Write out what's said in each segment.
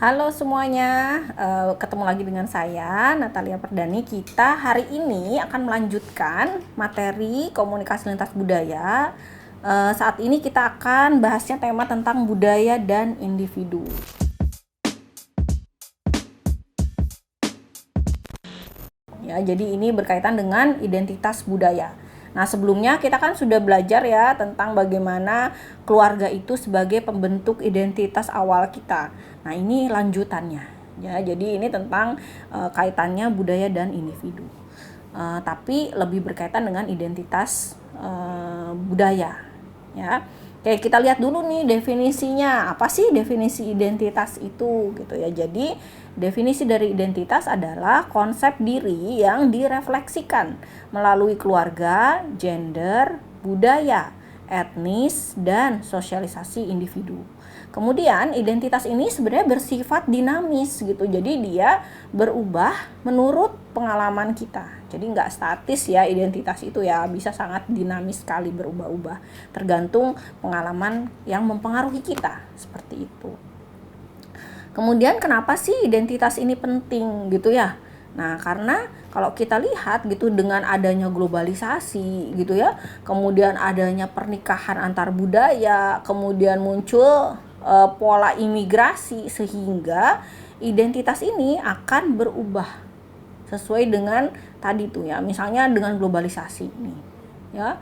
Halo semuanya, ketemu lagi dengan saya Natalia Perdani. Kita hari ini akan melanjutkan materi komunikasi lintas budaya. Saat ini kita akan bahasnya tema tentang budaya dan individu. Ya, jadi ini berkaitan dengan identitas budaya. Nah, sebelumnya kita kan sudah belajar ya tentang bagaimana keluarga itu sebagai pembentuk identitas awal kita. Nah, ini lanjutannya. Ya, jadi ini tentang kaitannya budaya dan individu. Tapi lebih berkaitan dengan identitas budaya. Ya. Oke, kita lihat dulu nih definisinya. Apa sih definisi identitas itu gitu ya. Jadi, definisi dari identitas adalah konsep diri yang direfleksikan melalui keluarga, gender, budaya, etnis, dan sosialisasi individu. Kemudian identitas ini sebenarnya bersifat dinamis gitu. Jadi dia berubah menurut pengalaman kita. Jadi nggak statis ya identitas itu ya, bisa sangat dinamis sekali berubah-ubah. Tergantung pengalaman yang mempengaruhi kita, seperti itu. Kemudian kenapa sih identitas ini penting gitu ya? Nah, karena kalau kita lihat gitu dengan adanya globalisasi gitu ya, kemudian adanya pernikahan antar budaya, kemudian muncul pola imigrasi sehingga identitas ini akan berubah sesuai dengan tadi tuh ya. Misalnya dengan globalisasi ini ya,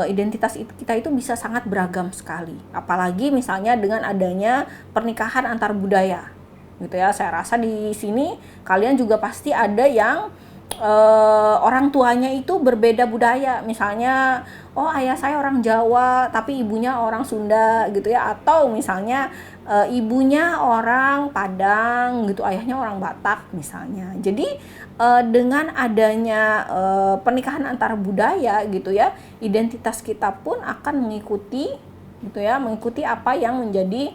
identitas kita itu bisa sangat beragam sekali. Apalagi misalnya dengan adanya pernikahan antar budaya gitu ya. Saya rasa di sini kalian juga pasti ada yang orang tuanya itu berbeda budaya. Misalnya, oh ayah saya orang Jawa tapi ibunya orang Sunda gitu ya, atau misalnya ibunya orang Padang gitu, ayahnya orang Batak misalnya. Jadi dengan adanya pernikahan antar budaya gitu ya, identitas kita pun akan mengikuti gitu ya, mengikuti apa yang menjadi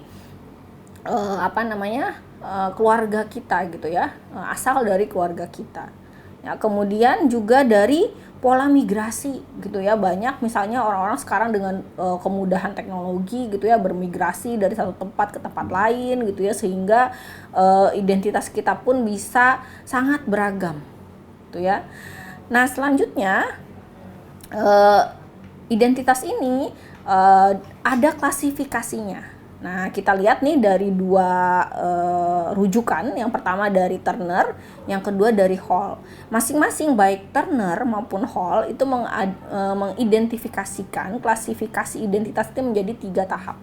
keluarga kita gitu ya, asal dari keluarga kita. Ya, kemudian juga dari pola migrasi gitu ya, banyak misalnya orang-orang sekarang dengan kemudahan teknologi gitu ya, bermigrasi dari satu tempat ke tempat lain gitu ya, sehingga identitas kita pun bisa sangat beragam gitu ya. Nah, selanjutnya identitas ini ada klasifikasinya. Nah, kita lihat nih dari dua rujukan. Yang pertama dari Turner, yang kedua dari Hall. Masing-masing baik Turner maupun Hall itu mengidentifikasikan klasifikasi identitas itu menjadi 3 tahap.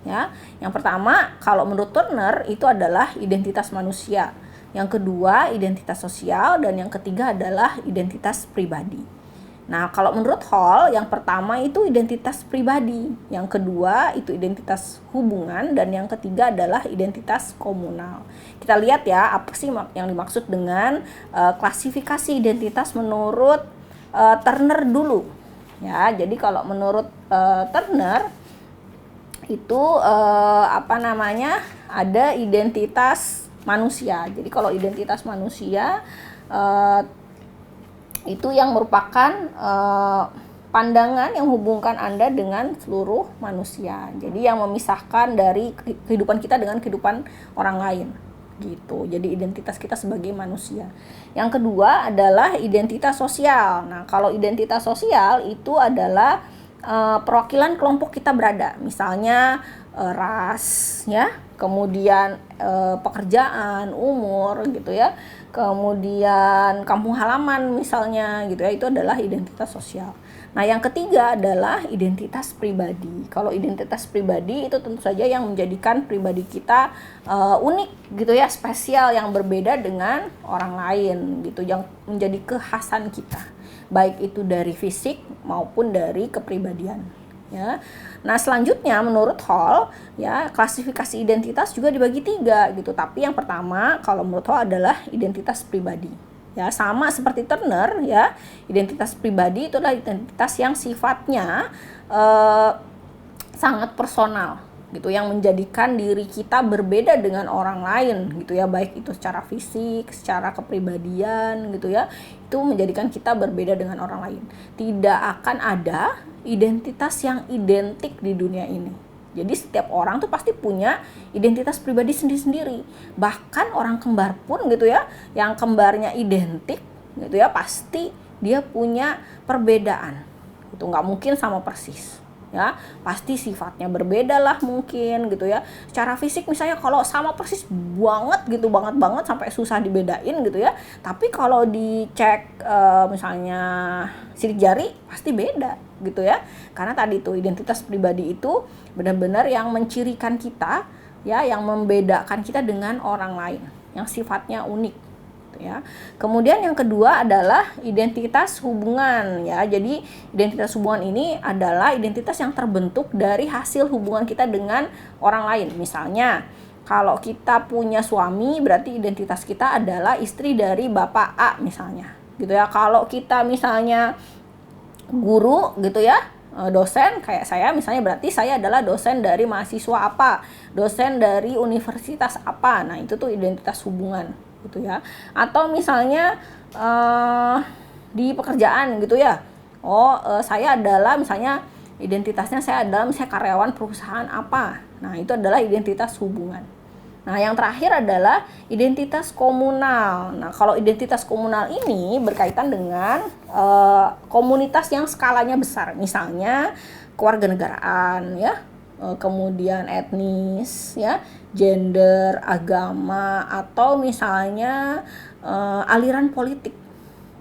Ya, yang pertama kalau menurut Turner itu adalah identitas manusia. Yang kedua identitas sosial, dan yang ketiga adalah identitas pribadi. Nah, kalau menurut Hall, yang pertama itu identitas pribadi, yang kedua itu identitas hubungan, dan yang ketiga adalah identitas komunal. Kita lihat ya, apa sih yang dimaksud dengan klasifikasi identitas menurut Turner dulu. Ya, jadi kalau menurut Turner itu ada identitas manusia. Jadi kalau identitas manusia itu yang merupakan pandangan yang menghubungkan Anda dengan seluruh manusia. Jadi yang memisahkan dari kehidupan kita dengan kehidupan orang lain gitu. Jadi identitas kita sebagai manusia. Yang kedua adalah identitas sosial. Nah, kalau identitas sosial itu adalah perwakilan kelompok kita berada. Misalnya ras ya, kemudian pekerjaan, umur gitu ya, kemudian kampung halaman misalnya gitu ya, itu adalah identitas sosial. Nah, yang ketiga adalah identitas pribadi. Kalau identitas pribadi itu tentu saja yang menjadikan pribadi kita unik gitu ya, spesial, yang berbeda dengan orang lain gitu, yang menjadi kekhasan kita, baik itu dari fisik maupun dari kepribadian. Ya. Nah, selanjutnya menurut Hall ya, klasifikasi identitas juga dibagi 3 gitu. Tapi yang pertama kalau menurut Hall adalah identitas pribadi. Ya, sama seperti Turner ya, identitas pribadi itu adalah identitas yang sifatnya sangat personal gitu, yang menjadikan diri kita berbeda dengan orang lain gitu ya, baik itu secara fisik, secara kepribadian gitu ya, itu menjadikan kita berbeda dengan orang lain. Tidak akan ada identitas yang identik di dunia ini Jadi setiap orang tuh pasti punya identitas pribadi sendiri-sendiri. Bahkan orang kembar pun gitu ya, yang kembarnya identik gitu ya, pasti dia punya perbedaan. Itu nggak mungkin sama persis. Ya, pasti sifatnya berbeda lah mungkin gitu ya. Secara fisik misalnya kalau sama persis banget gitu, banget sampai susah dibedain gitu ya. Tapi kalau dicek misalnya sidik jari pasti beda gitu ya. Karena tadi tuh identitas pribadi itu benar-benar yang mencirikan kita ya, yang membedakan kita dengan orang lain, yang sifatnya unik. Ya. Kemudian yang kedua adalah identitas hubungan ya. Jadi identitas hubungan ini adalah identitas yang terbentuk dari hasil hubungan kita dengan orang lain. Misalnya kalau kita punya suami, berarti identitas kita adalah istri dari Bapak A misalnya. Gitu ya. Kalau kita misalnya guru gitu ya, dosen kayak saya misalnya, berarti saya adalah dosen dari mahasiswa apa, dosen dari universitas apa. Nah, itu tuh identitas hubungan gitu ya. Atau misalnya di pekerjaan gitu ya, saya adalah misalnya identitasnya saya adalah misalnya karyawan perusahaan apa. Nah, itu adalah identitas hubungan. Nah, yang terakhir adalah identitas komunal. Nah, kalau identitas komunal ini berkaitan dengan komunitas yang skalanya besar, misalnya kewarganegaraan ya, kemudian etnis ya, gender, agama, atau misalnya aliran politik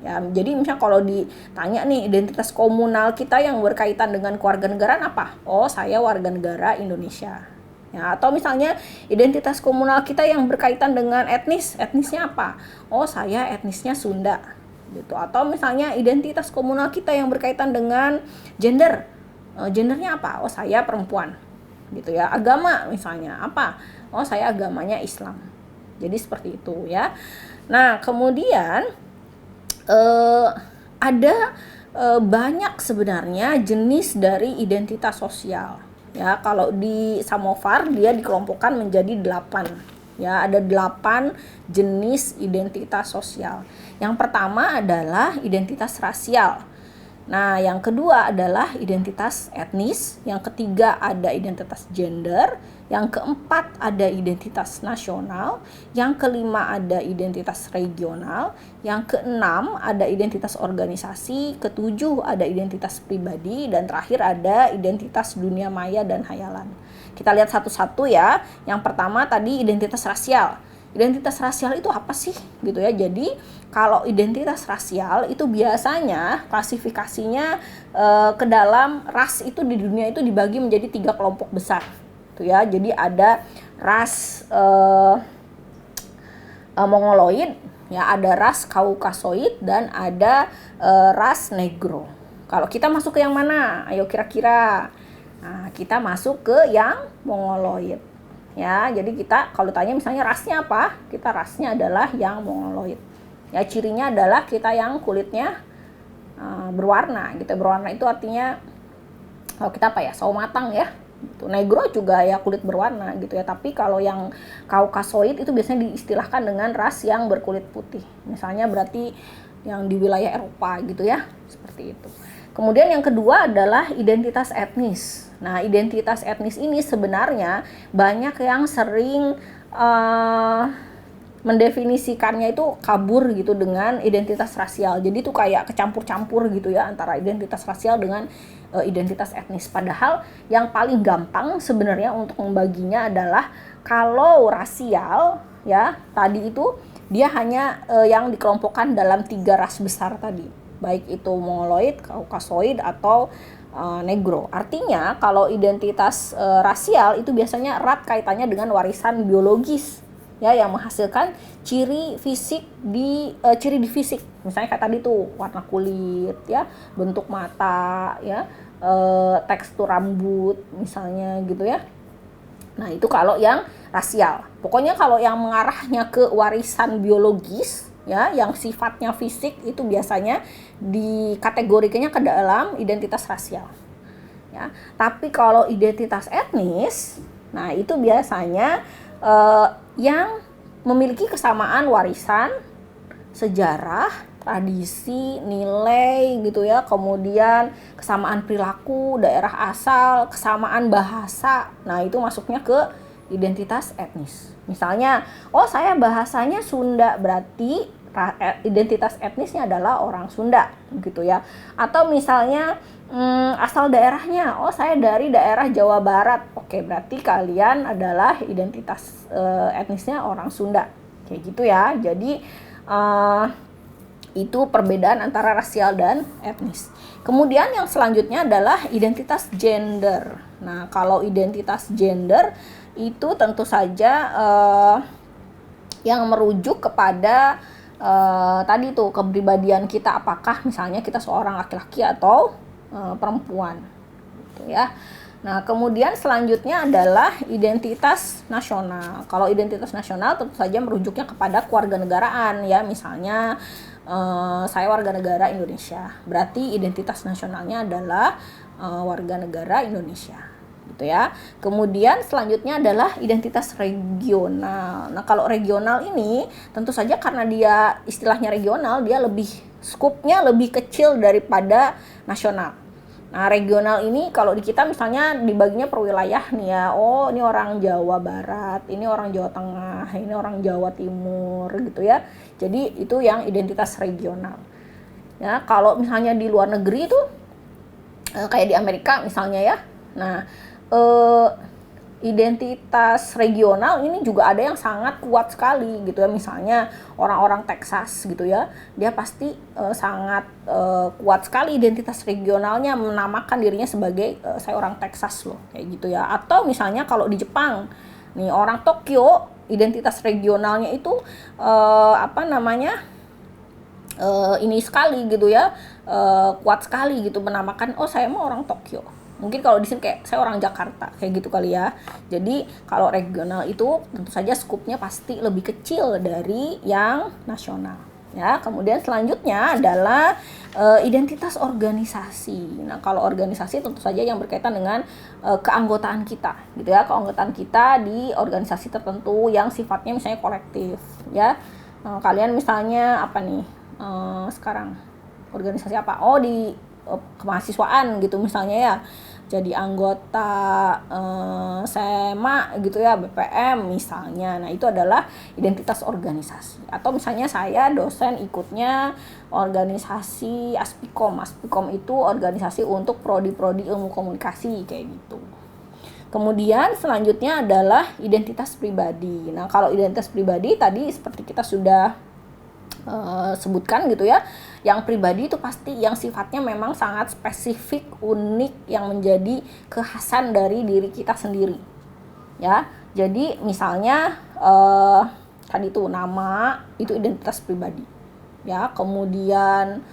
ya. Jadi misalnya kalau ditanya nih identitas komunal kita yang berkaitan dengan kewarganegaraan apa? Oh, saya warga negara Indonesia ya. Atau misalnya identitas komunal kita yang berkaitan dengan etnisnya apa? Oh, saya etnisnya Sunda gitu. Atau misalnya identitas komunal kita yang berkaitan dengan gendernya apa? Oh, saya perempuan gitu ya. Agama misalnya apa? Oh, saya agamanya Islam. Jadi seperti itu ya. Nah, kemudian ada banyak sebenarnya jenis dari identitas sosial ya. Kalau di Samovar dia dikelompokkan menjadi 8 ya. Ada 8 jenis identitas sosial. Yang pertama adalah identitas rasial. Nah, yang kedua adalah identitas etnis, yang ketiga ada identitas gender, yang keempat ada identitas nasional, yang kelima ada identitas regional, yang keenam ada identitas organisasi, ketujuh ada identitas pribadi, dan terakhir ada identitas dunia maya dan hayalan. Kita lihat satu-satu ya. Yang pertama tadi identitas rasial. Identitas rasial itu apa sih gitu ya. Jadi kalau identitas rasial itu biasanya klasifikasinya ke dalam ras itu di dunia itu dibagi menjadi 3 kelompok besar tuh ya. Jadi ada ras Mongoloid ya, ada ras Kaukasoid, dan ada ras Negro. Kalau kita masuk ke yang mana? Ayo kira-kira. Nah, kita masuk ke yang Mongoloid. Ya, jadi kita kalau tanya misalnya rasnya apa, kita rasnya adalah yang Mongoloid. Ya, cirinya adalah kita yang kulitnya berwarna gitu. Berwarna itu artinya kalau kita apa ya, sawo matang ya. Gitu. Negro juga ya kulit berwarna gitu ya. Tapi kalau yang Kaukasoid itu biasanya diistilahkan dengan ras yang berkulit putih. Misalnya berarti yang di wilayah Eropa gitu ya. Seperti itu. Kemudian yang kedua adalah identitas etnis. Nah, identitas etnis ini sebenarnya banyak yang sering mendefinisikannya itu kabur gitu dengan identitas rasial. Jadi itu kayak kecampur-campur gitu ya antara identitas rasial dengan identitas etnis. Padahal yang paling gampang sebenarnya untuk membaginya adalah kalau rasial ya tadi itu dia hanya yang dikelompokkan dalam 3 ras besar tadi. Baik itu Mongoloid, Kaukasoid, atau Negro. Artinya kalau identitas rasial itu biasanya erat kaitannya dengan warisan biologis ya, yang menghasilkan ciri di fisik. Misalnya kayak tadi tuh warna kulit ya, bentuk mata ya, tekstur rambut misalnya gitu ya. Nah, itu kalau yang rasial. Pokoknya kalau yang mengarahnya ke warisan biologis ya, yang sifatnya fisik itu biasanya dikategorikannya ke dalam identitas rasial. Ya, tapi kalau identitas etnis, nah itu biasanya yang memiliki kesamaan warisan sejarah, tradisi, nilai gitu ya, kemudian kesamaan perilaku, daerah asal, kesamaan bahasa. Nah, itu masuknya ke identitas etnis. Misalnya, oh saya bahasanya Sunda, berarti identitas etnisnya adalah orang Sunda gitu ya. Atau misalnya asal daerahnya, oh saya dari daerah Jawa Barat. Oke, berarti kalian adalah identitas etnisnya orang Sunda. Kayak gitu ya. Jadi itu perbedaan antara rasial dan etnis. Kemudian yang selanjutnya adalah identitas gender. Nah, kalau identitas gender itu tentu saja yang merujuk kepada tadi tuh kepribadian kita, apakah misalnya kita seorang laki-laki atau perempuan gitu ya. Nah, kemudian selanjutnya adalah identitas nasional. Kalau identitas nasional tentu saja merujuknya kepada kewarganegaraan ya. Misalnya saya warga negara Indonesia, berarti identitas nasionalnya adalah warga negara Indonesia gitu ya. Kemudian selanjutnya adalah identitas regional. Nah, kalau regional ini tentu saja karena dia istilahnya regional, dia lebih skupnya lebih kecil daripada nasional. Nah, regional ini kalau di kita misalnya dibaginya per wilayah nih ya. Oh, ini orang Jawa Barat, ini orang Jawa Tengah, ini orang Jawa Timur gitu ya. Jadi itu yang identitas regional. Ya, kalau misalnya di luar negeri itu kayak di Amerika misalnya ya. Nah, identitas regional ini juga ada yang sangat kuat sekali gitu ya. Misalnya orang-orang Texas gitu ya, dia pasti sangat kuat sekali identitas regionalnya, menamakan dirinya sebagai saya orang Texas loh, kayak gitu ya. Atau misalnya kalau di Jepang nih, orang Tokyo, identitas regionalnya itu ini sekali gitu ya, kuat sekali gitu, menamakan oh saya mau orang Tokyo. Mungkin kalau di sini kayak saya orang Jakarta, kayak gitu kali ya. Jadi kalau regional itu tentu saja skupnya pasti lebih kecil dari yang nasional. Ya, kemudian selanjutnya adalah identitas organisasi. Nah, kalau organisasi tentu saja yang berkaitan dengan keanggotaan kita, gitu ya, keanggotaan kita di organisasi tertentu yang sifatnya misalnya kolektif, ya. Kalian misalnya apa nih sekarang organisasi apa? Oh, di kemahasiswaan gitu misalnya ya, jadi anggota SEMA gitu ya, BPM misalnya. Nah, itu adalah identitas organisasi. Atau misalnya saya dosen ikutnya organisasi Aspikom. Aspikom itu organisasi untuk prodi-prodi ilmu komunikasi kayak gitu. Kemudian selanjutnya adalah identitas pribadi. Nah, kalau identitas pribadi tadi seperti kita sudah sebutkan gitu ya, yang pribadi itu pasti yang sifatnya memang sangat spesifik, unik, yang menjadi kekhasan dari diri kita sendiri ya. Jadi misalnya tadi itu nama, itu identitas pribadi ya. Kemudian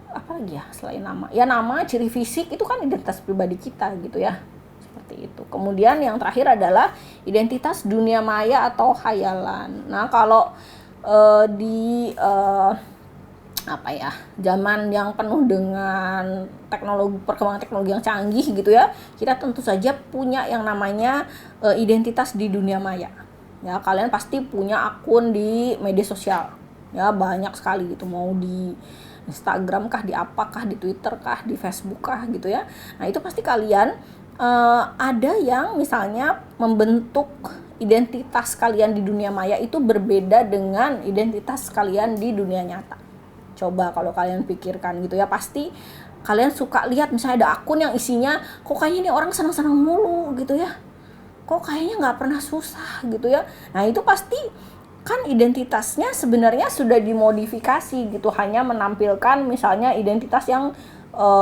apa lagi ya selain nama? Ya nama, ciri fisik itu kan identitas pribadi kita gitu ya, seperti itu. Kemudian yang terakhir adalah identitas dunia maya atau khayalan. Nah, kalau di zaman yang penuh dengan perkembangan teknologi yang canggih gitu ya, kita tentu saja punya yang namanya identitas di dunia maya ya. Kalian pasti punya akun di media sosial ya, banyak sekali gitu, mau di Instagram kah, di apakah, di Twitter kah, di Facebook kah gitu ya. Nah, itu pasti kalian ada yang misalnya membentuk identitas kalian di dunia maya itu berbeda dengan identitas kalian di dunia nyata. Coba kalau kalian pikirkan gitu ya, pasti kalian suka lihat misalnya ada akun yang isinya kok kayaknya ini orang senang-senang mulu gitu ya, kok kayaknya nggak pernah susah gitu ya. Nah, itu pasti kan identitasnya sebenarnya sudah dimodifikasi gitu, hanya menampilkan misalnya identitas yang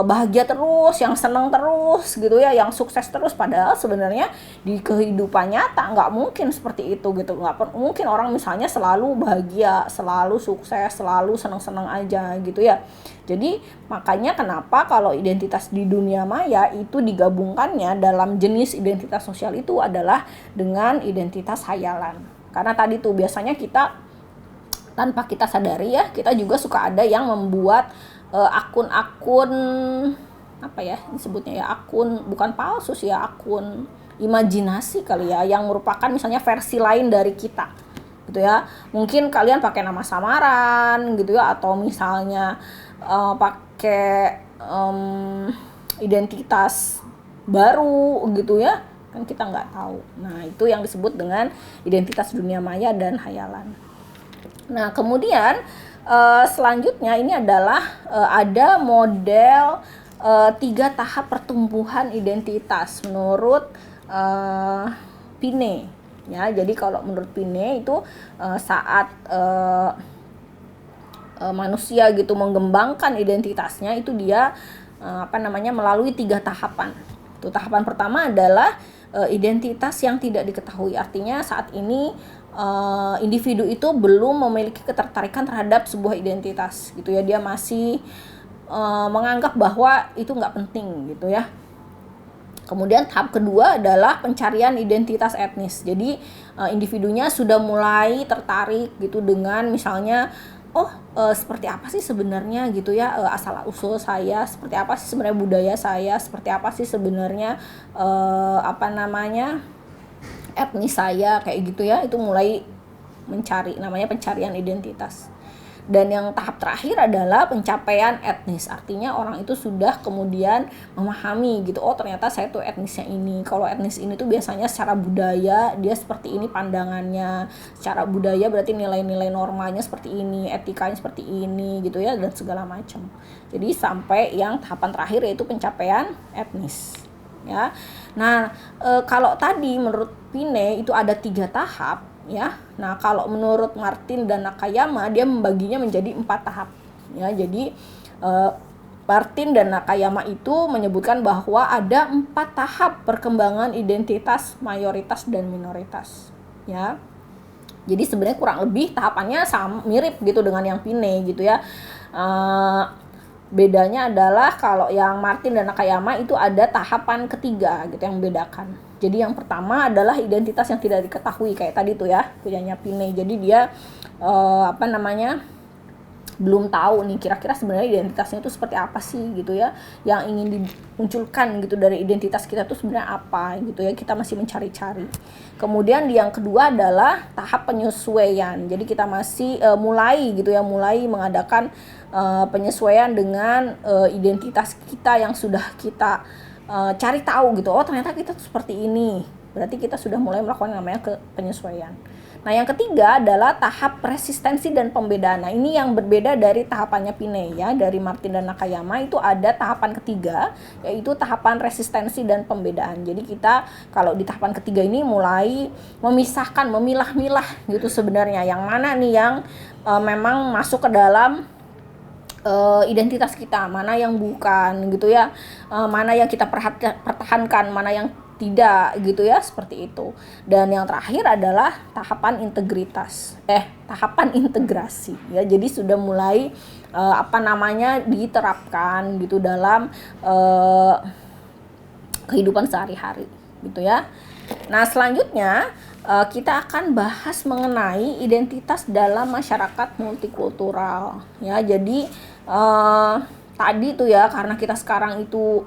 bahagia terus, yang senang terus gitu ya, yang sukses terus. Padahal sebenarnya di kehidupan nyata nggak mungkin seperti itu gitu. Nggak mungkin orang misalnya selalu bahagia, selalu sukses, selalu senang-senang aja gitu ya. Jadi makanya kenapa kalau identitas di dunia maya itu digabungkannya dalam jenis identitas sosial itu adalah dengan identitas khayalan. Karena tadi tuh biasanya kita tanpa kita sadari ya, kita juga suka ada yang membuat akun-akun apa ya disebutnya ya, akun bukan palsu sih ya, akun imajinasi kali ya, yang merupakan misalnya versi lain dari kita gitu ya. Mungkin kalian pakai nama samaran gitu ya, atau misalnya pakai identitas baru gitu ya, kan kita nggak tahu. Nah, itu yang disebut dengan identitas dunia maya dan hayalan. Nah, kemudian selanjutnya ini adalah ada model 3 tahap pertumbuhan identitas menurut Pine ya. Jadi kalau menurut Pine itu saat manusia gitu mengembangkan identitasnya itu dia melalui 3 tahapan. Itu tahapan pertama adalah identitas yang tidak diketahui. Artinya saat ini individu itu belum memiliki ketertarikan terhadap sebuah identitas gitu ya. Dia masih menganggap bahwa itu nggak penting gitu ya. Kemudian tahap kedua adalah pencarian identitas etnis. Jadi individunya sudah mulai tertarik gitu dengan misalnya seperti apa sih sebenarnya gitu ya, asal usul saya, seperti apa sih sebenarnya budaya saya, seperti apa sih sebenarnya etnis saya, kayak gitu ya. Itu mulai mencari, namanya pencarian identitas. Dan yang tahap terakhir adalah pencapaian etnis. Artinya orang itu sudah kemudian memahami gitu, ternyata saya tuh etnisnya ini. Kalau etnis ini tuh biasanya secara budaya dia seperti ini pandangannya. Secara budaya berarti nilai-nilai normanya seperti ini, etikanya seperti ini gitu ya, dan segala macam. Jadi sampai yang tahapan terakhir yaitu pencapaian etnis. Ya. Nah, kalau tadi menurut Pine itu ada 3 tahap ya. Nah, kalau menurut Martin dan Nakayama dia membaginya menjadi 4 tahap ya. Jadi Martin dan Nakayama itu menyebutkan bahwa ada 4 tahap perkembangan identitas mayoritas dan minoritas ya. Jadi sebenarnya kurang lebih tahapannya mirip gitu dengan yang Pine gitu ya. Bedanya adalah kalau yang Martin dan Nakayama itu ada tahapan ketiga gitu yang membedakan. Jadi yang pertama adalah identitas yang tidak diketahui, kayak tadi tuh ya punyanya Pine. Jadi dia belum tahu nih kira-kira sebenarnya identitasnya itu seperti apa sih gitu ya. Yang ingin dimunculkan gitu dari identitas kita tuh sebenarnya apa gitu ya. Kita masih mencari-cari. Kemudian yang kedua adalah tahap penyesuaian. Jadi kita masih mulai mengadakan penyesuaian dengan identitas kita yang sudah kita cari tahu gitu. Ternyata kita tuh seperti ini. Berarti kita sudah mulai melakukan namanya penyesuaian. Nah, yang ketiga adalah tahap resistensi dan pembedaan. Nah, ini yang berbeda dari tahapannya Pine ya. Dari Martin dan Nakayama itu ada tahapan ketiga, yaitu tahapan resistensi dan pembedaan. Jadi kita kalau di tahapan ketiga ini mulai memisahkan, memilah-milah gitu sebenarnya. Yang mana nih yang memang masuk ke dalam identitas kita, mana yang bukan gitu ya, mana yang kita pertahankan, mana yang tidak gitu ya, seperti itu. Dan yang terakhir adalah tahapan integrasi ya. Jadi sudah mulai diterapkan gitu dalam kehidupan sehari-hari gitu ya. Nah, selanjutnya kita akan bahas mengenai identitas dalam masyarakat multikultural ya. Jadi tadi tuh ya, karena kita sekarang itu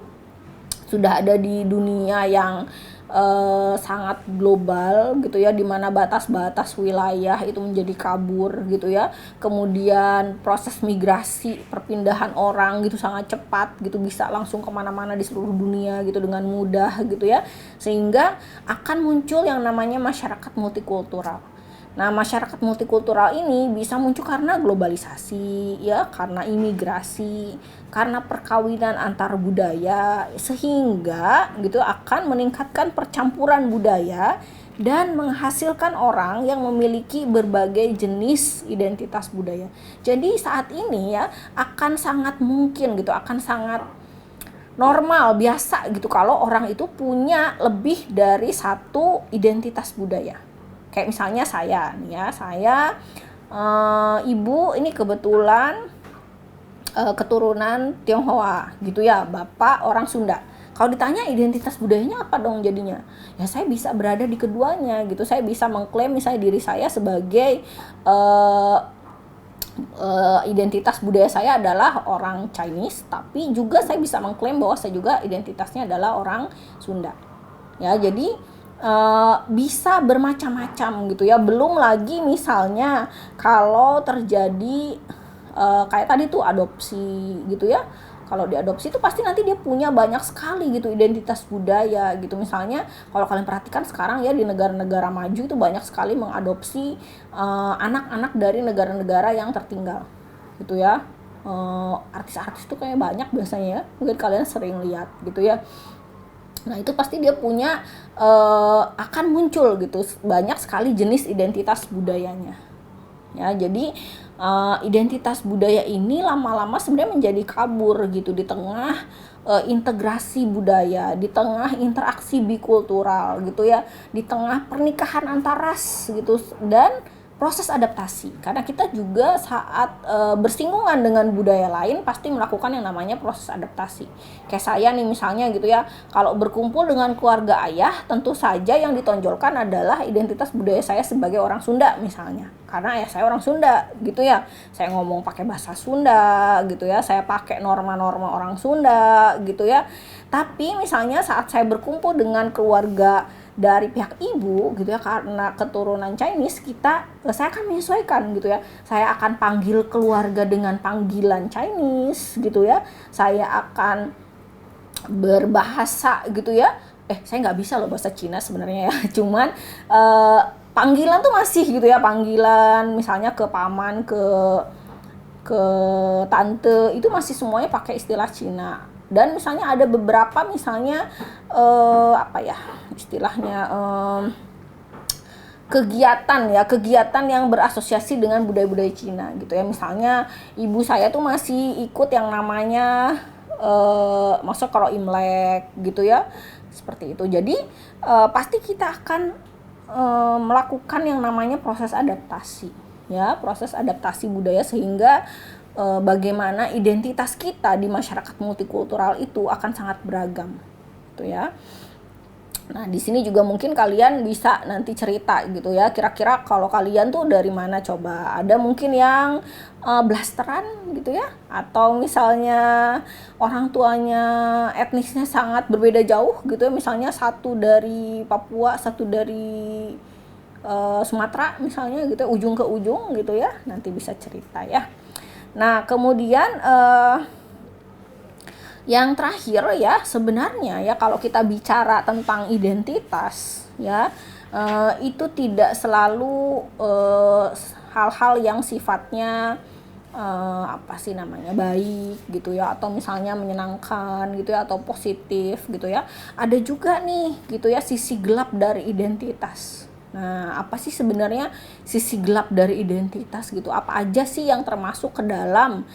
sudah ada di dunia yang sangat global gitu ya, di mana batas-batas wilayah itu menjadi kabur gitu ya. Kemudian proses migrasi, perpindahan orang gitu sangat cepat gitu, bisa langsung kemana-mana di seluruh dunia gitu dengan mudah gitu ya. Sehingga akan muncul yang namanya masyarakat multikultural. Nah, masyarakat multikultural ini bisa muncul karena globalisasi ya, karena imigrasi, karena perkawinan antar budaya, sehingga gitu akan meningkatkan percampuran budaya dan menghasilkan orang yang memiliki berbagai jenis identitas budaya. Jadi saat ini ya akan sangat mungkin gitu, akan sangat normal, biasa gitu kalau orang itu punya lebih dari satu identitas budaya. Kayak misalnya saya nih ya, ibu ini kebetulan keturunan Tionghoa gitu ya, bapak orang Sunda. Kalau ditanya identitas budayanya apa dong jadinya? Ya saya bisa berada di keduanya gitu. Saya bisa mengklaim misalnya diri saya sebagai identitas budaya saya adalah orang Chinese, tapi juga saya bisa mengklaim bahwa saya juga identitasnya adalah orang Sunda. Ya, jadi bisa bermacam-macam gitu ya. Belum lagi misalnya kalau terjadi kayak tadi tuh adopsi gitu ya. Kalau diadopsi itu pasti nanti dia punya banyak sekali gitu identitas budaya gitu. Misalnya kalau kalian perhatikan sekarang ya di negara-negara maju itu banyak sekali mengadopsi anak-anak dari negara-negara yang tertinggal gitu ya. Artis-artis tuh kayak banyak biasanya ya. Mungkin kalian sering lihat gitu ya. Nah itu pasti dia punya akan muncul gitu banyak sekali jenis identitas budayanya. Ya, jadi identitas budaya ini lama-lama sebenarnya menjadi kabur gitu di tengah integrasi budaya, di tengah interaksi bikultural gitu ya, di tengah pernikahan antar ras gitu dan proses adaptasi. Karena kita juga saat bersinggungan dengan budaya lain pasti melakukan yang namanya proses adaptasi. Kayak saya nih misalnya gitu ya, kalau berkumpul dengan keluarga ayah, tentu saja yang ditonjolkan adalah identitas budaya saya sebagai orang Sunda misalnya. Karena ayah saya orang Sunda gitu ya. Saya ngomong pakai bahasa Sunda gitu ya, saya pakai norma-norma orang Sunda gitu ya. Tapi misalnya saat saya berkumpul dengan keluarga dari pihak ibu gitu ya, karena keturunan Chinese, saya akan menyesuaikan gitu ya. Saya akan panggil keluarga dengan panggilan Chinese gitu ya. Saya akan berbahasa gitu ya. Saya nggak bisa loh bahasa Cina sebenarnya ya. Cuman panggilan tuh masih gitu ya, panggilan misalnya ke paman, ke tante itu masih semuanya pakai istilah Cina. Dan misalnya ada beberapa misalnya apa ya istilahnya kegiatan yang berasosiasi dengan budaya-budaya Cina gitu ya. Misalnya ibu saya tuh masih ikut yang namanya masuk kalau Imlek gitu ya, seperti itu. Jadi pasti kita akan melakukan yang namanya proses adaptasi ya, proses adaptasi budaya sehingga bagaimana identitas kita di masyarakat multikultural itu akan sangat beragam gitu ya. Nah, di sini juga mungkin kalian bisa nanti cerita gitu ya. Kira-kira kalau kalian tuh dari mana coba? Ada mungkin yang blasteran gitu ya, atau misalnya orang tuanya etnisnya sangat berbeda jauh gitu ya. Misalnya satu dari Papua, satu dari Sumatera misalnya gitu ya, ujung ke ujung gitu ya. Nanti bisa cerita ya. Nah, kemudian yang terakhir ya, sebenarnya ya kalau kita bicara tentang identitas ya, itu tidak selalu hal-hal yang sifatnya apa sih namanya baik gitu ya, atau misalnya menyenangkan gitu ya, atau positif gitu ya. Ada juga nih gitu ya sisi gelap dari identitas. Nah, apa sih sebenarnya sisi gelap dari identitas gitu? Apa aja sih yang termasuk ke dalam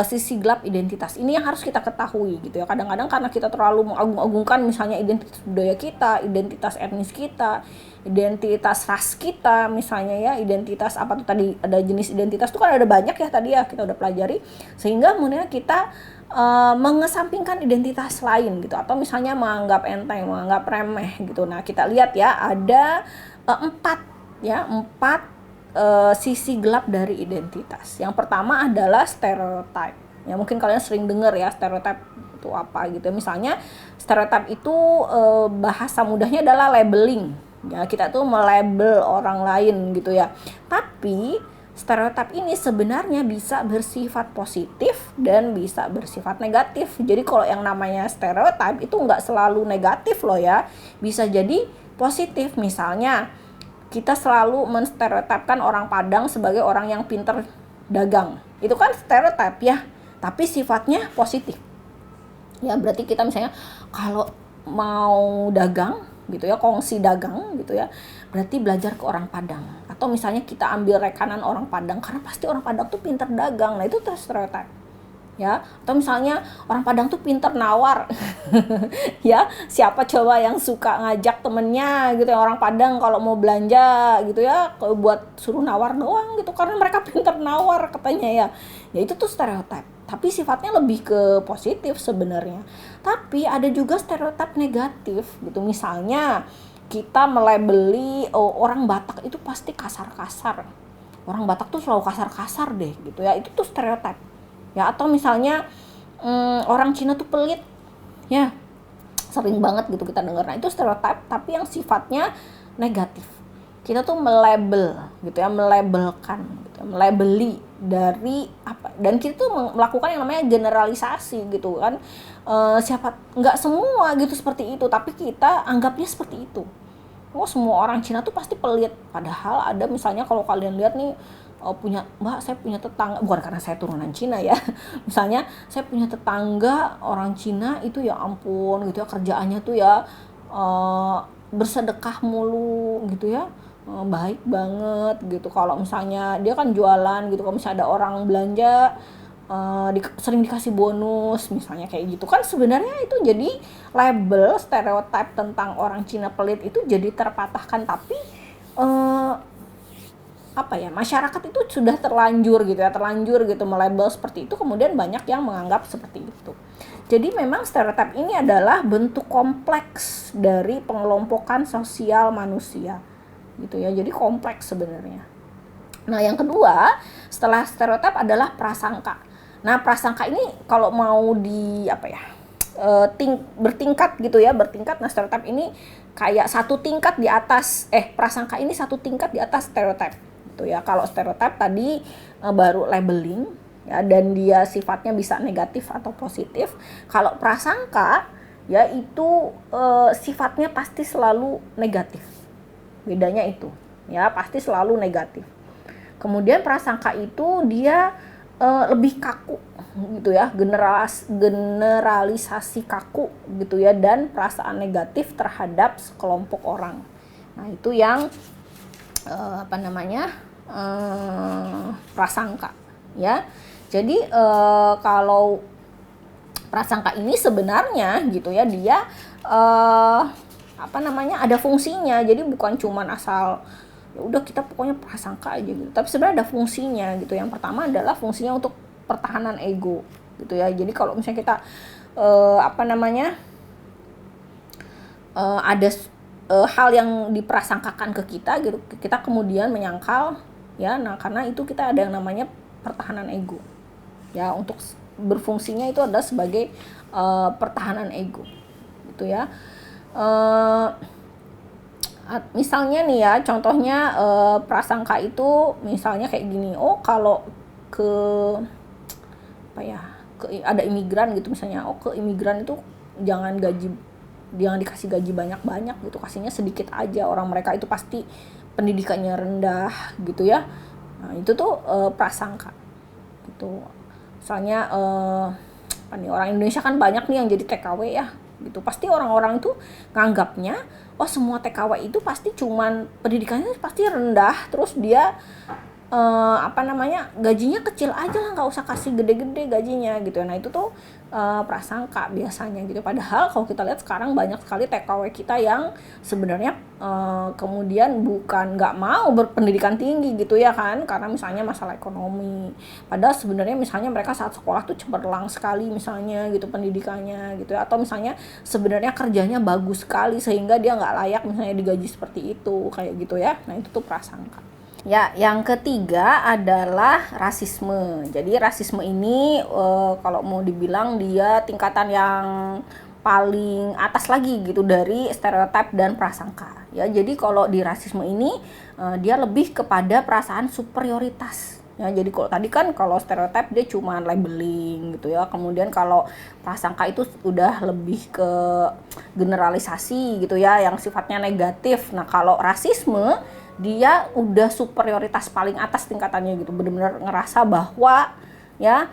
sisi gelap identitas ini yang harus kita ketahui gitu ya. Kadang-kadang karena kita terlalu mengagung-agungkan misalnya identitas budaya kita, identitas etnis kita, identitas ras kita misalnya ya, identitas apa tuh tadi, ada jenis identitas tuh kan ada banyak ya tadi ya kita udah pelajari, sehingga kemudian kita mengesampingkan identitas lain gitu, atau misalnya menganggap enteng, menganggap remeh gitu. Nah, kita lihat ya ada empat sisi gelap dari identitas. Yang pertama adalah stereotype. Ya, mungkin kalian sering dengar ya stereotype itu apa gitu. Misalnya stereotype itu bahasa mudahnya adalah labeling. Ya, kita tuh melabel orang lain gitu ya. Tapi stereotype ini sebenarnya bisa bersifat positif dan bisa bersifat negatif. Jadi kalau yang namanya stereotype itu nggak selalu negatif loh ya. Bisa jadi positif. Misalnya kita selalu menstereotipkan orang Padang sebagai orang yang pinter dagang. Itu kan stereotip ya, tapi sifatnya positif. Ya, berarti kita misalnya kalau mau dagang gitu ya, kongsi dagang gitu ya, berarti belajar ke orang Padang. Atau misalnya kita ambil rekanan orang Padang karena pasti orang Padang tuh pinter dagang. Nah, itu stereotip. Ya, atau misalnya orang Padang tuh pinter nawar. Ya, siapa coba yang suka ngajak temennya gitu ya orang Padang kalau mau belanja gitu ya, kalau buat suruh nawar doang gitu karena mereka pinter nawar katanya ya. Ya, itu tuh stereotip. Tapi sifatnya lebih ke positif sebenarnya. Tapi ada juga stereotip negatif gitu. Misalnya kita melabeli orang Batak itu pasti kasar-kasar. Orang Batak tuh selalu kasar-kasar deh gitu ya. Itu tuh stereotip. Ya, atau misalnya orang Cina tuh pelit ya, sering banget gitu kita dengar. Nah itu stereotip tapi yang sifatnya negatif. Kita tuh melabel gitu ya, melabelkan gitu, melabeli dari apa, dan kita tuh melakukan yang namanya generalisasi gitu kan. Siapa, nggak semua gitu seperti itu, tapi kita anggapnya seperti itu. Oh semua orang Cina tuh pasti pelit, padahal ada misalnya kalau kalian lihat nih, saya punya tetangga, bukan karena saya turunan Cina ya, misalnya saya punya tetangga orang Cina itu ya ampun gitu ya, kerjaannya tuh ya bersedekah mulu gitu ya, baik banget gitu. Kalau misalnya dia kan jualan gitu, kalau misalnya ada orang belanja sering dikasih bonus misalnya kayak gitu kan. Sebenarnya itu jadi label stereotip tentang orang Cina pelit itu jadi terpatahkan, tapi masyarakat itu sudah terlanjur gitu melabel seperti itu, kemudian banyak yang menganggap seperti itu. Jadi memang stereotip ini adalah bentuk kompleks dari pengelompokan sosial manusia gitu ya, jadi kompleks sebenarnya. Nah yang kedua setelah stereotip adalah prasangka. Nah prasangka ini kalau mau bertingkat gitu ya, bertingkat. Nah stereotip ini kayak satu tingkat di atas, prasangka ini satu tingkat di atas stereotip gitu ya. Kalau stereotip tadi baru labeling ya, dan dia sifatnya bisa negatif atau positif. Kalau prasangka ya itu sifatnya pasti selalu negatif. Bedanya itu ya, pasti selalu negatif. Kemudian prasangka itu dia lebih kaku gitu ya, generalisasi kaku gitu ya, dan perasaan negatif terhadap sekelompok orang. Nah itu yang prasangka ya. Jadi kalau prasangka ini sebenarnya gitu ya, dia ada fungsinya. Jadi bukan cuman asal ya udah kita pokoknya prasangka aja gitu, tapi sebenarnya ada fungsinya gitu. Yang pertama adalah fungsinya untuk pertahanan ego gitu ya. Jadi kalau misalnya kita ada hal yang diprasangkakan ke kita gitu, kita kemudian menyangkal ya. Nah karena itu kita ada yang namanya pertahanan ego ya, untuk berfungsinya itu adalah sebagai pertahanan ego gitu ya. Misalnya nih ya, contohnya prasangka itu misalnya kayak gini, kalau ada imigran gitu misalnya, ke imigran itu jangan dikasih gaji banyak-banyak gitu, kasihnya sedikit aja, orang mereka itu pasti pendidikannya rendah gitu ya. Nah itu tuh prasangka gitu. Misalnya orang Indonesia kan banyak nih yang jadi TKW ya gitu, pasti orang-orang itu nganggapnya semua TKW itu pasti cuman pendidikannya pasti rendah, terus dia gajinya kecil aja lah, nggak usah kasih gede-gede gajinya gitu. Nah itu tuh prasangka biasanya gitu. Padahal kalau kita lihat sekarang banyak sekali TKW kita yang sebenarnya kemudian bukan nggak mau berpendidikan tinggi gitu ya kan, karena misalnya masalah ekonomi. Padahal sebenarnya misalnya mereka saat sekolah tuh cemerlang sekali misalnya gitu pendidikannya gitu ya, atau misalnya sebenarnya kerjanya bagus sekali sehingga dia nggak layak misalnya digaji seperti itu kayak gitu ya. Nah itu tuh prasangka. Ya, yang ketiga adalah rasisme. Jadi rasisme ini kalau mau dibilang dia tingkatan yang paling atas lagi gitu dari stereotip dan prasangka. Ya, jadi kalau di rasisme ini dia lebih kepada perasaan superioritas. Ya, jadi kalau tadi kan kalau stereotip dia cuma labeling gitu ya. Kemudian kalau prasangka itu udah lebih ke generalisasi gitu ya, yang sifatnya negatif. Nah, kalau rasisme dia udah superioritas paling atas tingkatannya gitu, benar-benar ngerasa bahwa ya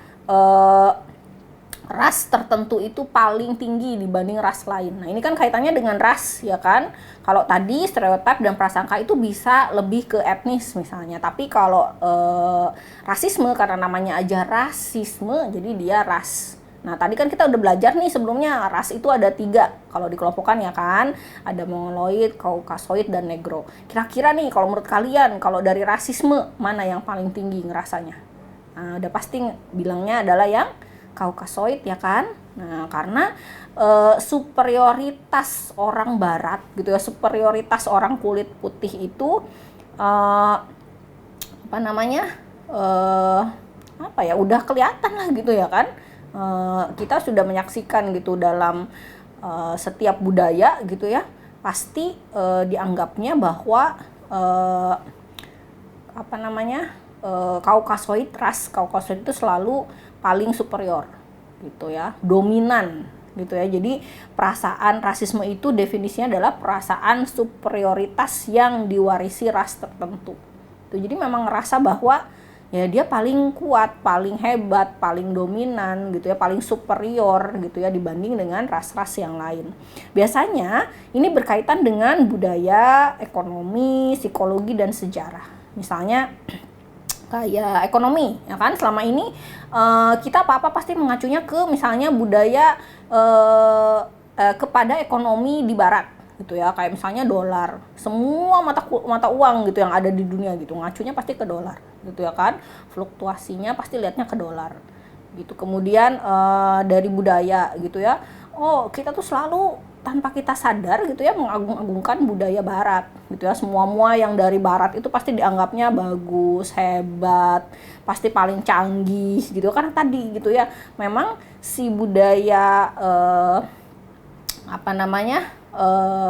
ras tertentu itu paling tinggi dibanding ras lain. Nah ini kan kaitannya dengan ras ya kan. Kalau tadi stereotip dan prasangka itu bisa lebih ke etnis misalnya, tapi kalau rasisme karena namanya aja rasisme, jadi dia ras. Nah tadi kan kita udah belajar nih sebelumnya, ras itu ada 3 kalau dikelompokkan ya kan, ada Mongoloid, Kaukasoid, dan Negro. Kira-kira nih kalau menurut kalian, kalau dari rasisme mana yang paling tinggi ngerasanya? Nah, udah pasti bilangnya adalah yang Kaukasoid ya kan. Nah karena superioritas orang barat gitu ya, superioritas orang kulit putih itu udah kelihatan lah gitu ya kan. Kita sudah menyaksikan gitu dalam setiap budaya gitu ya pasti dianggapnya bahwa Kaukasoid itu selalu paling superior gitu ya, dominan gitu ya. Jadi perasaan rasisme itu definisinya adalah perasaan superioritas yang diwarisi ras tertentu. Jadi memang ngerasa bahwa ya dia paling kuat, paling hebat, paling dominan gitu ya, paling superior gitu ya dibanding dengan ras-ras yang lain. Biasanya ini berkaitan dengan budaya, ekonomi, psikologi dan sejarah. Misalnya kayak ekonomi ya kan, selama ini kita apa-apa pasti mengacunya ke misalnya budaya kepada ekonomi di barat gitu ya, kayak misalnya dolar, semua mata uang gitu yang ada di dunia gitu ngacunya pasti ke dolar gitu ya kan, fluktuasinya pasti lihatnya ke dolar gitu. Kemudian dari budaya gitu ya, oh kita tuh selalu tanpa kita sadar gitu ya mengagung-agungkan budaya barat gitu ya, semua yang dari barat itu pasti dianggapnya bagus, hebat, pasti paling canggih gitu karena tadi gitu ya memang si budaya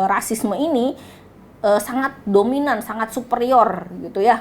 rasisme ini sangat dominan, sangat superior gitu ya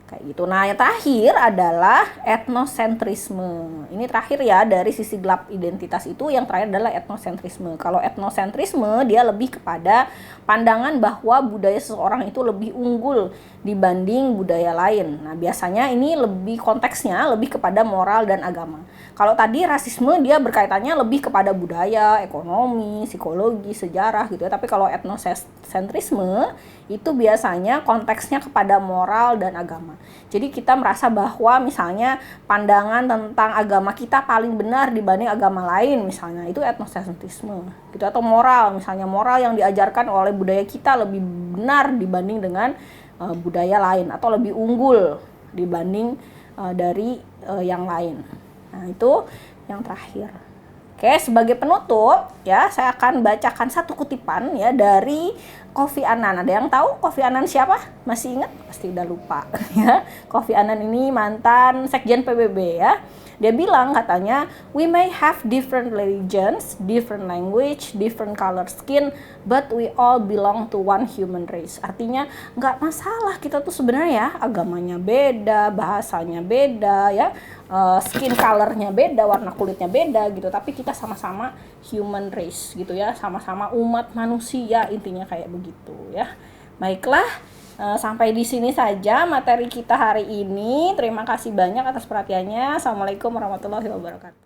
kayak gitu. Nah yang terakhir adalah etnosentrisme. Ini terakhir ya dari sisi gelap identitas itu, yang terakhir adalah etnosentrisme. Kalau etnosentrisme dia lebih kepada pandangan bahwa budaya seseorang itu lebih unggul dibanding budaya lain. Nah biasanya ini lebih konteksnya lebih kepada moral dan agama. Kalau tadi rasisme dia berkaitannya lebih kepada budaya, ekonomi, psikologi, sejarah gitu ya. Tapi kalau etnosentrisme itu biasanya konteksnya kepada moral dan agama. Jadi kita merasa bahwa misalnya pandangan tentang agama kita paling benar dibanding agama lain misalnya, itu etnosentrisme gitu. Atau moral, misalnya moral yang diajarkan oleh budaya kita lebih benar dibanding dengan budaya lain atau lebih unggul dibanding dari yang lain. Nah itu yang terakhir. Oke, sebagai penutup ya saya akan bacakan satu kutipan ya dari Kofi Annan. Ada yang tahu Kofi Annan siapa? Masih ingat? Pasti udah lupa ya. Kofi Annan ini mantan sekjen PBB ya. Dia bilang katanya, we may have different religions, different language, different color skin, but we all belong to one human race. Artinya nggak masalah kita tuh sebenarnya ya agamanya beda, bahasanya beda ya, skin colornya beda, warna kulitnya beda gitu, tapi kita sama-sama human race gitu ya, sama-sama umat manusia, intinya kayak begitu ya. Baiklah, sampai di sini saja materi kita hari ini. Terima kasih banyak atas perhatiannya. Assalamualaikum warahmatullahi wabarakatuh.